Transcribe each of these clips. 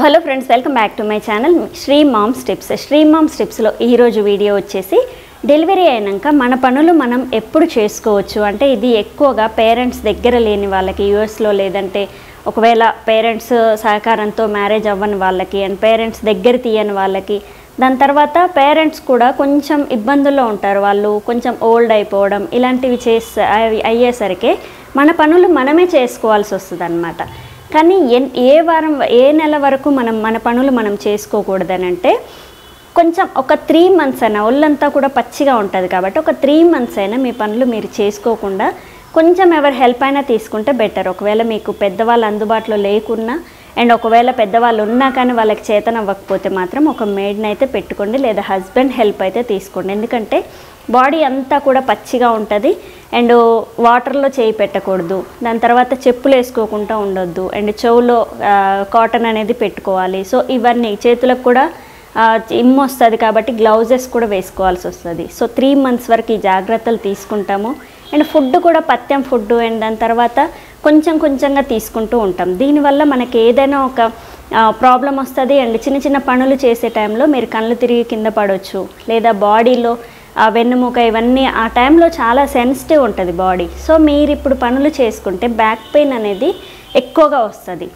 Hello friends, welcome back to my channel Sri moms tips. Sri moms టిప్స్లో ఈరోజు video వచ్చేసి delivery అయినాక మన పనులు మనం ఎప్పుడు చేసుకోవచ్చు అంటే, ఇది ఎక్కువగా పేరెంట్స్ దగ్గర లేని వాళ్ళకి, యూఎస్లో లేదంటే ఒకవేళ పేరెంట్స్ సహకారంతో మ్యారేజ్ అవ్వని వాళ్ళకి అండ్ పేరెంట్స్ దగ్గర తీయని వాళ్ళకి, దాని తర్వాత పేరెంట్స్ కూడా కొంచెం ఇబ్బందుల్లో ఉంటారు, వాళ్ళు కొంచెం ఓల్డ్ అయిపోవడం ఇలాంటివి అయ్యేసరికి మన పనులు మనమే చేసుకోవాల్సి వస్తుంది అన్నమాట. కానీ ఏ నెల వరకు మన పనులు మనం చేసుకోకూడదని అంటే, కొంచెం ఒక 3 months అయినా, ఒళ్ళంతా కూడా పచ్చిగా ఉంటుంది కాబట్టి ఒక 3 months అయినా మీ పనులు మీరు చేసుకోకుండా కొంచెం ఎవరి హెల్ప్ అయినా తీసుకుంటే బెటర్. ఒకవేళ మీకు పెద్దవాళ్ళు అందుబాటులో లేకున్నా అండ్ ఒకవేళ పెద్దవాళ్ళు ఉన్నా కానీ వాళ్ళకి చేతనవ్వకపోతే మాత్రం ఒక మెయిడ్ని అయితే పెట్టుకోండి, లేదా హస్బెండ్ హెల్ప్ అయితే తీసుకోండి. ఎందుకంటే బాడీ అంతా కూడా పచ్చిగా ఉంటుంది అండ్ వాటర్లో చేయి పెట్టకూడదు, దాని తర్వాత చెప్పులు వేసుకోకుండా ఉండొద్దు అండ్ చెవులో కాటన్ అనేది పెట్టుకోవాలి. సో ఇవన్నీ చేతులకు కూడా ఇమ్ము వస్తుంది కాబట్టి గ్లౌజెస్ కూడా వేసుకోవాల్సి వస్తుంది. సో 3 months వరకు ఈ జాగ్రత్తలు తీసుకుంటాము అండ్ ఫుడ్ కూడా పథ్యం ఫుడ్ అండ్ దాని తర్వాత కొంచెంగా తీసుకుంటూ ఉంటాం. దీనివల్ల మనకి ఏదైనా ఒక ప్రాబ్లం వస్తుంది అండ్ చిన్న పనులు చేసే టైంలో మీరు కళ్ళు తిరిగి కింద పడవచ్చు, లేదా బాడీలో వెన్నుముక ఇవన్నీ ఆ టైంలో చాలా సెన్సిటివ్ ఉంటుంది బాడీ. సో మీరు ఇప్పుడు పనులు చేసుకుంటే బ్యాక్ పెయిన్ అనేది ఎక్కువగా వస్తుంది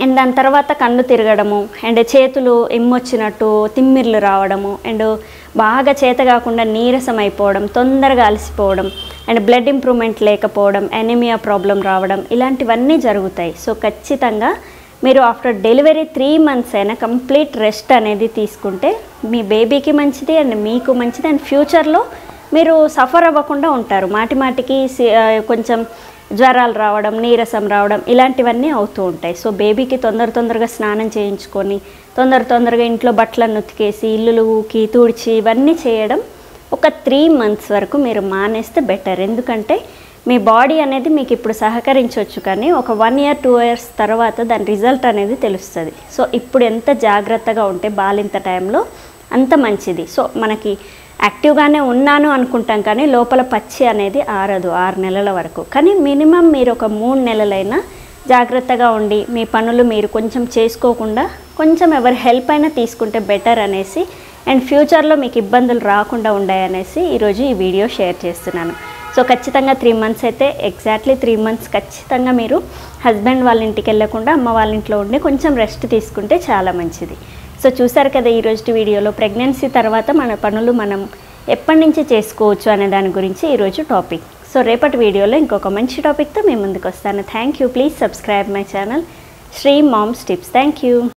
అండ్ దాని తర్వాత కళ్ళు తిరగడము అండ్ చేతులు ఇమ్మొచ్చినట్టు తిమ్మిర్లు రావడము అండ్ బాగా చేత కాకుండా నీరసం అయిపోవడం, తొందరగా అలసిపోవడం అండ్ బ్లడ్ ఇంప్రూవ్మెంట్ లేకపోవడం, ఎనీమియా ప్రాబ్లం రావడం ఇలాంటివన్నీ జరుగుతాయి. సో ఖచ్చితంగా మీరు ఆఫ్టర్ డెలివరీ 3 months అయినా కంప్లీట్ రెస్ట్ అనేది తీసుకుంటే మీ బేబీకి మంచిది అండ్ మీకు మంచిది అండ్ ఫ్యూచర్లో మీరు సఫర్ అవ్వకుండా ఉంటారు. మాటికి కొంచెం జ్వరాలు రావడం, నీరసం రావడం ఇలాంటివన్నీ అవుతూ ఉంటాయి. సో బేబీకి తొందరగా స్నానం చేయించుకొని తొందరగా ఇంట్లో బట్టలను ఉతికేసి ఇల్లులు ఊకి తుడిచి ఇవన్నీ చేయడం ఒక 3 months వరకు మీరు మానేస్తే బెటర్. ఎందుకంటే మీ బాడీ అనేది మీకు ఇప్పుడు సహకరించవచ్చు, కానీ ఒక 1 year 2 years తర్వాత దాని రిజల్ట్ అనేది తెలుస్తుంది. సో ఇప్పుడు ఎంత జాగ్రత్తగా ఉంటే బాలింత టైంలో అంత మంచిది. సో మనకి యాక్టివ్గానే ఉన్నాను అనుకుంటాం కానీ లోపల పచ్చి అనేది ఆరదు 6 నెలల వరకు. కానీ మినిమం మీరు ఒక 3 నెలలైనా జాగ్రత్తగా ఉండి మీ పనులు మీరు కొంచెం చేసుకోకుండా కొంచెం ఎవరి హెల్ప్ అయినా తీసుకుంటే బెటర్ అనేసి అండ్ ఫ్యూచర్లో మీకు ఇబ్బందులు రాకుండా ఉంటాయనేసి ఈరోజు ఈ వీడియో షేర్ చేస్తున్నాను. సో ఖచ్చితంగా 3 months అయితే ఎగ్జాక్ట్లీ 3 months ఖచ్చితంగా మీరు హస్బెండ్ వాళ్ళ ఇంటికి వెళ్ళకుండా అమ్మ వాళ్ళ ఇంట్లో ఉండి కొంచెం రెస్ట్ తీసుకుంటే చాలా మంచిది. సో చూసారు కదా ఈరోజు వీడియోలో ప్రెగ్నెన్సీ తర్వాత మన పనులు మనం ఎప్పటి నుంచి చేసుకోవచ్చు అనే దాని గురించి ఈరోజు టాపిక్. సో రేపటి వీడియోలో ఇంకొక మంచి టాపిక్తో మేము ముందుకు వస్తాను. Thank you. Please subscribe my channel Sri moms tips. Thank you.